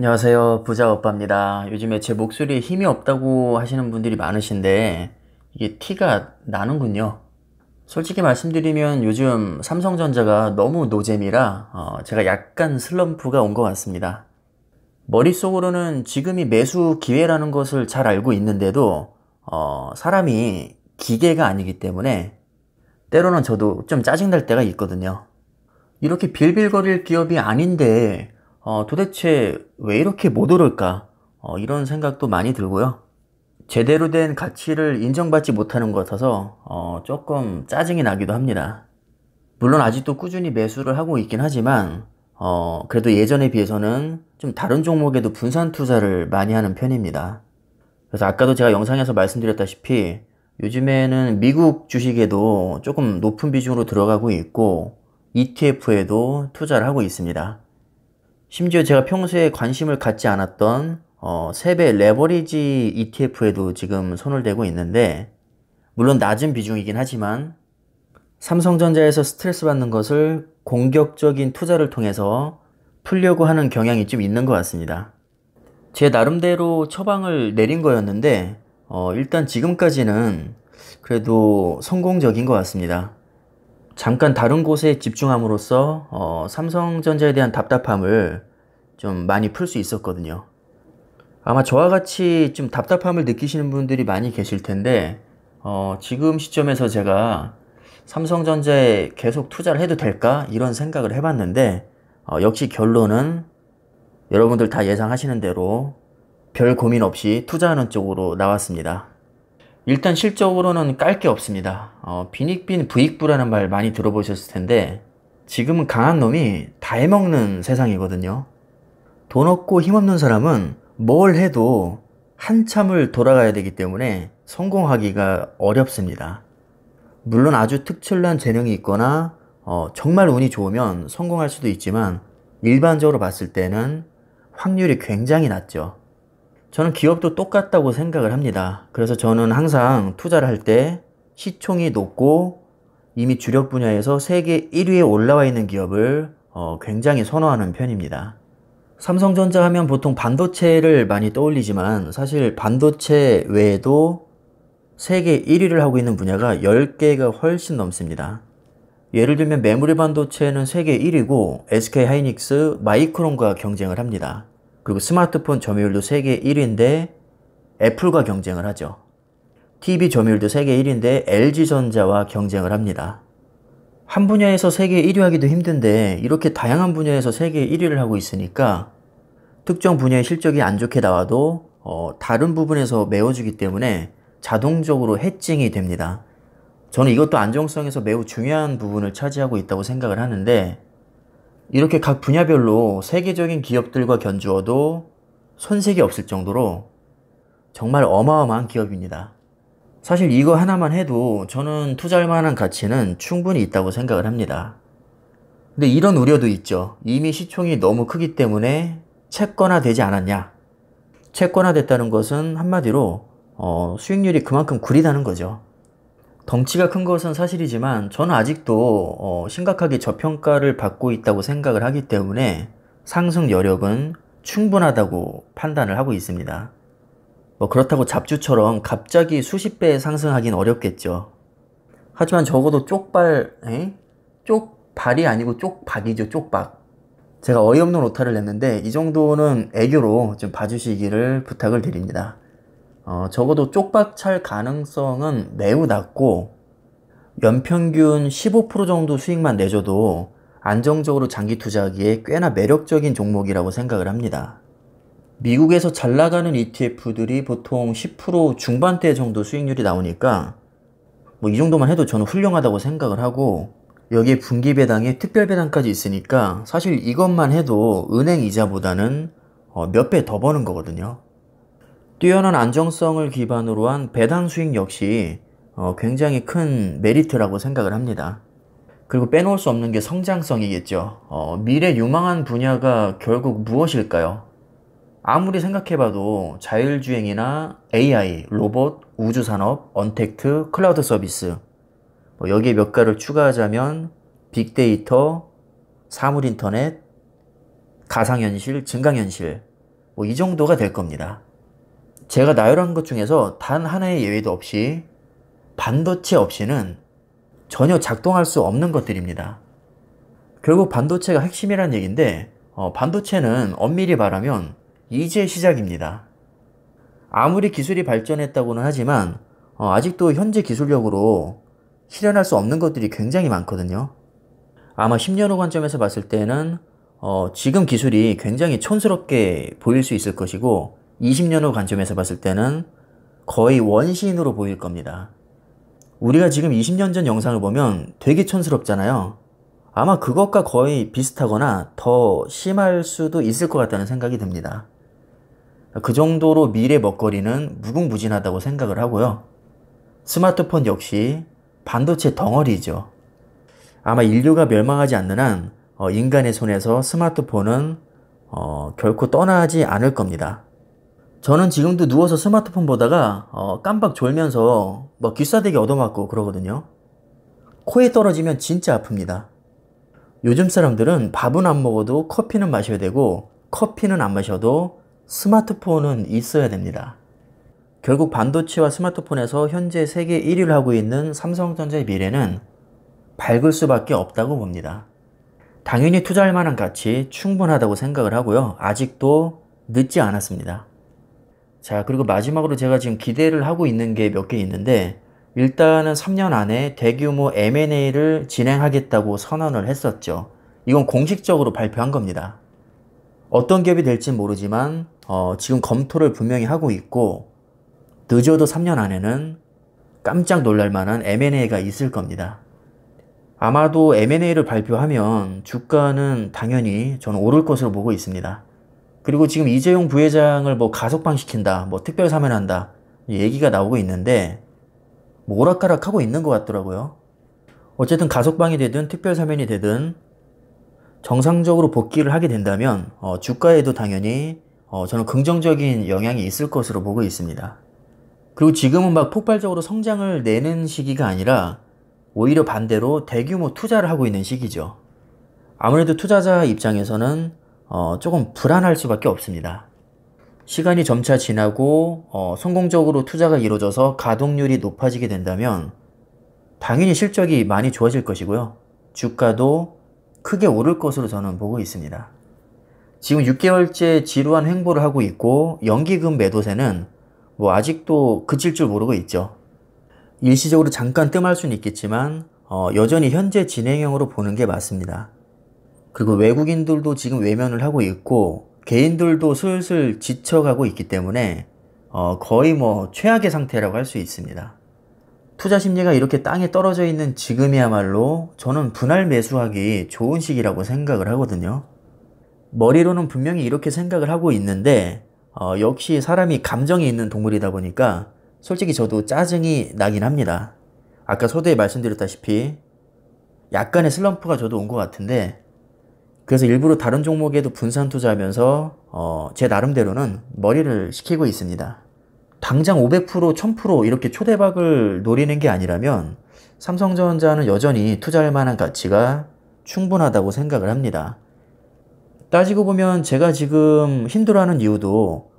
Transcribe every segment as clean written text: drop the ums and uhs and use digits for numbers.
안녕하세요. 부자 오빠입니다. 요즘에 제 목소리에 힘이 없다고 하시는 분들이 많으신데 이게 티가 나는군요. 솔직히 말씀드리면 요즘 삼성전자가 너무 노잼이라 제가 약간 슬럼프가 온 것 같습니다. 머릿속으로는 지금이 매수 기회라는 것을 잘 알고 있는데도 사람이 기계가 아니기 때문에 때로는 저도 좀 짜증날 때가 있거든요. 이렇게 빌빌거릴 기업이 아닌데 도대체 왜 이렇게 못 오를까? 이런 생각도 많이 들고요. 제대로 된 가치를 인정받지 못하는 것 같아서 조금 짜증이 나기도 합니다. 물론 아직도 꾸준히 매수를 하고 있긴 하지만 그래도 예전에 비해서는 좀 다른 종목에도 분산 투자를 많이 하는 편입니다. 그래서 아까도 제가 영상에서 말씀드렸다시피 요즘에는 미국 주식에도 조금 높은 비중으로 들어가고 있고 ETF에도 투자를 하고 있습니다. 심지어 제가 평소에 관심을 갖지 않았던 세배 레버리지 ETF에도 지금 손을 대고 있는데 물론 낮은 비중이긴 하지만 삼성전자에서 스트레스 받는 것을 공격적인 투자를 통해서 풀려고 하는 경향이 좀 있는 것 같습니다. 제 나름대로 처방을 내린 거였는데 일단 지금까지는 그래도 성공적인 것 같습니다. 잠깐 다른 곳에 집중함으로써 삼성전자에 대한 답답함을 좀 많이 풀 수 있었거든요. 아마 저와 같이 좀 답답함을 느끼시는 분들이 많이 계실 텐데 지금 시점에서 제가 삼성전자에 계속 투자를 해도 될까? 이런 생각을 해봤는데 역시 결론은 여러분들 다 예상하시는 대로 별 고민 없이 투자하는 쪽으로 나왔습니다. 일단 실적으로는 깔 게 없습니다. 빈익빈 부익부라는 말 많이 들어보셨을 텐데 지금은 강한 놈이 다 해먹는 세상이거든요. 돈 없고 힘없는 사람은 뭘 해도 한참을 돌아가야 되기 때문에 성공하기가 어렵습니다. 물론 아주 특출난 재능이 있거나 정말 운이 좋으면 성공할 수도 있지만 일반적으로 봤을 때는 확률이 굉장히 낮죠. 저는 기업도 똑같다고 생각을 합니다. 그래서 저는 항상 투자를 할 때 시총이 높고 이미 주력 분야에서 세계 1위에 올라와 있는 기업을 굉장히 선호하는 편입니다. 삼성전자 하면 보통 반도체를 많이 떠올리지만 사실 반도체 외에도 세계 1위를 하고 있는 분야가 10개가 훨씬 넘습니다. 예를 들면 메모리 반도체는 세계 1위고 SK하이닉스, 마이크론과 경쟁을 합니다. 그리고 스마트폰 점유율도 세계 1위인데 애플과 경쟁을 하죠. TV 점유율도 세계 1위인데 LG전자와 경쟁을 합니다. 한 분야에서 세계 1위 하기도 힘든데 이렇게 다양한 분야에서 세계 1위를 하고 있으니까 특정 분야의 실적이 안 좋게 나와도 다른 부분에서 메워주기 때문에 자동적으로 해칭이 됩니다. 저는 이것도 안정성에서 매우 중요한 부분을 차지하고 있다고 생각을 하는데 이렇게 각 분야별로 세계적인 기업들과 견주어도 손색이 없을 정도로 정말 어마어마한 기업입니다. 사실 이거 하나만 해도 저는 투자할 만한 가치는 충분히 있다고 생각을 합니다. 근데 이런 우려도 있죠. 이미 시총이 너무 크기 때문에 채권화 되지 않았냐. 채권화 됐다는 것은 한마디로 수익률이 그만큼 구리다는 거죠. 덩치가 큰 것은 사실이지만 저는 아직도 심각하게 저평가를 받고 있다고 생각을 하기 때문에 상승 여력은 충분하다고 판단을 하고 있습니다. 뭐 그렇다고 잡주처럼 갑자기 수십 배 상승하긴 어렵겠죠. 하지만 적어도 쪽발이 아니고 쪽박이죠, 쪽박. 제가 어이없는 오타를 냈는데 이 정도는 애교로 좀 봐주시기를 부탁을 드립니다. 적어도 쪽박 찰 가능성은 매우 낮고 연평균 15% 정도 수익만 내줘도 안정적으로 장기 투자하기에 꽤나 매력적인 종목이라고 생각을 합니다. 미국에서 잘 나가는 ETF들이 보통 10% 중반대 정도 수익률이 나오니까 뭐 이 정도만 해도 저는 훌륭하다고 생각을 하고 여기에 분기배당에 특별배당까지 있으니까 사실 이것만 해도 은행 이자보다는 몇 배 더 버는 거거든요. 뛰어난 안정성을 기반으로 한 배당 수익 역시 굉장히 큰 메리트라고 생각을 합니다. 그리고 빼놓을 수 없는 게 성장성이겠죠. 미래 유망한 분야가 결국 무엇일까요? 아무리 생각해봐도 자율주행이나 AI, 로봇, 우주산업, 언택트, 클라우드 서비스 여기에 몇 가를 추가하자면 빅데이터, 사물인터넷, 가상현실, 증강현실 뭐 이 정도가 될 겁니다. 제가 나열한 것 중에서 단 하나의 예외도 없이 반도체 없이는 전혀 작동할 수 없는 것들입니다. 결국 반도체가 핵심이란 얘기인데 반도체는 엄밀히 말하면 이제 시작입니다. 아무리 기술이 발전했다고는 하지만 아직도 현재 기술력으로 실현할 수 없는 것들이 굉장히 많거든요. 아마 10년 후 관점에서 봤을 때는 지금 기술이 굉장히 촌스럽게 보일 수 있을 것이고 20년 후 관점에서 봤을 때는 거의 원시인으로 보일 겁니다. 우리가 지금 20년 전 영상을 보면 되게 촌스럽잖아요. 아마 그것과 거의 비슷하거나 더 심할 수도 있을 것 같다는 생각이 듭니다. 그 정도로 미래 먹거리는 무궁무진하다고 생각을 하고요. 스마트폰 역시 반도체 덩어리죠. 아마 인류가 멸망하지 않는 한 인간의 손에서 스마트폰은 결코 떠나지 않을 겁니다. 저는 지금도 누워서 스마트폰 보다가 깜빡 졸면서 뭐 귀싸대기 얻어맞고 그러거든요. 코에 떨어지면 진짜 아픕니다. 요즘 사람들은 밥은 안 먹어도 커피는 마셔야 되고 커피는 안 마셔도 스마트폰은 있어야 됩니다. 결국 반도체와 스마트폰에서 현재 세계 1위를 하고 있는 삼성전자의 미래는 밝을 수밖에 없다고 봅니다. 당연히 투자할 만한 가치 충분하다고 생각을 하고요. 아직도 늦지 않았습니다. 자, 그리고 마지막으로 제가 지금 기대를 하고 있는 게 몇 개 있는데 일단은 3년 안에 대규모 M&A를 진행하겠다고 선언을 했었죠. 이건 공식적으로 발표한 겁니다. 어떤 기업이 될진 모르지만 지금 검토를 분명히 하고 있고 늦어도 3년 안에는 깜짝 놀랄 만한 M&A가 있을 겁니다. 아마도 M&A를 발표하면 주가는 당연히 저는 오를 것으로 보고 있습니다. 그리고 지금 이재용 부회장을 뭐 가석방시킨다, 뭐 특별 사면한다 얘기가 나오고 있는데 뭐 오락가락하고 있는 것 같더라고요. 어쨌든 가석방이 되든 특별 사면이 되든 정상적으로 복귀를 하게 된다면 주가에도 당연히 저는 긍정적인 영향이 있을 것으로 보고 있습니다. 그리고 지금은 막 폭발적으로 성장을 내는 시기가 아니라 오히려 반대로 대규모 투자를 하고 있는 시기죠. 아무래도 투자자 입장에서는 조금 불안할 수밖에 없습니다. 시간이 점차 지나고 성공적으로 투자가 이루어져서 가동률이 높아지게 된다면 당연히 실적이 많이 좋아질 것이고요. 주가도 크게 오를 것으로 저는 보고 있습니다. 지금 6개월째 지루한 횡보를 하고 있고 연기금 매도세는 뭐 아직도 그칠 줄 모르고 있죠. 일시적으로 잠깐 뜸할 수는 있겠지만 여전히 현재 진행형으로 보는 게 맞습니다. 그리고 외국인들도 지금 외면을 하고 있고 개인들도 슬슬 지쳐가고 있기 때문에 거의 뭐 최악의 상태라고 할 수 있습니다. 투자 심리가 이렇게 땅에 떨어져 있는 지금이야말로 저는 분할 매수하기 좋은 시기라고 생각을 하거든요. 머리로는 분명히 이렇게 생각을 하고 있는데 역시 사람이 감정이 있는 동물이다 보니까 솔직히 저도 짜증이 나긴 합니다. 아까 서두에 말씀드렸다시피 약간의 슬럼프가 저도 온 것 같은데 그래서 일부러 다른 종목에도 분산 투자하면서 제 나름대로는 머리를 식히고 있습니다. 당장 500%, 1000% 이렇게 초대박을 노리는 게 아니라면 삼성전자는 여전히 투자할 만한 가치가 충분하다고 생각을 합니다. 따지고 보면 제가 지금 힘들어하는 이유도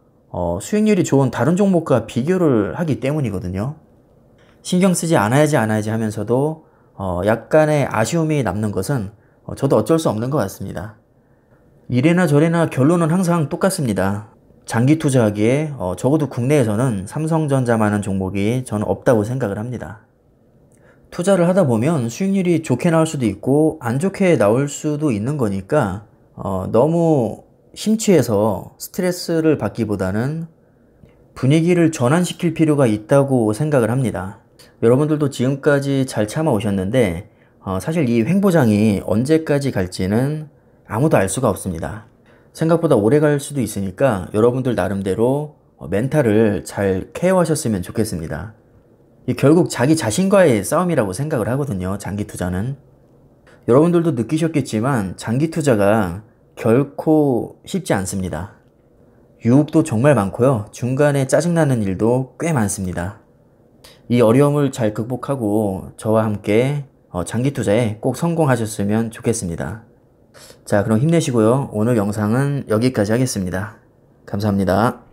수익률이 좋은 다른 종목과 비교를 하기 때문이거든요. 신경 쓰지 않아야지 하면서도 약간의 아쉬움이 남는 것은 저도 어쩔 수 없는 것 같습니다. 이래나 저래나 결론은 항상 똑같습니다. 장기 투자하기에 적어도 국내에서는 삼성전자만한 종목이 저는 없다고 생각을 합니다. 투자를 하다 보면 수익률이 좋게 나올 수도 있고 안 좋게 나올 수도 있는 거니까 너무 심취해서 스트레스를 받기보다는 분위기를 전환시킬 필요가 있다고 생각을 합니다. 여러분들도 지금까지 잘 참아오셨는데 사실 이 횡보장이 언제까지 갈지는 아무도 알 수가 없습니다. 생각보다 오래 갈 수도 있으니까 여러분들 나름대로 멘탈을 잘 케어하셨으면 좋겠습니다. 결국 자기 자신과의 싸움이라고 생각을 하거든요. 장기 투자는. 여러분들도 느끼셨겠지만 장기 투자가 결코 쉽지 않습니다. 유혹도 정말 많고요. 중간에 짜증나는 일도 꽤 많습니다. 이 어려움을 잘 극복하고 저와 함께 장기 투자에 꼭 성공하셨으면 좋겠습니다. 자, 그럼 힘내시고요. 오늘 영상은 여기까지 하겠습니다. 감사합니다.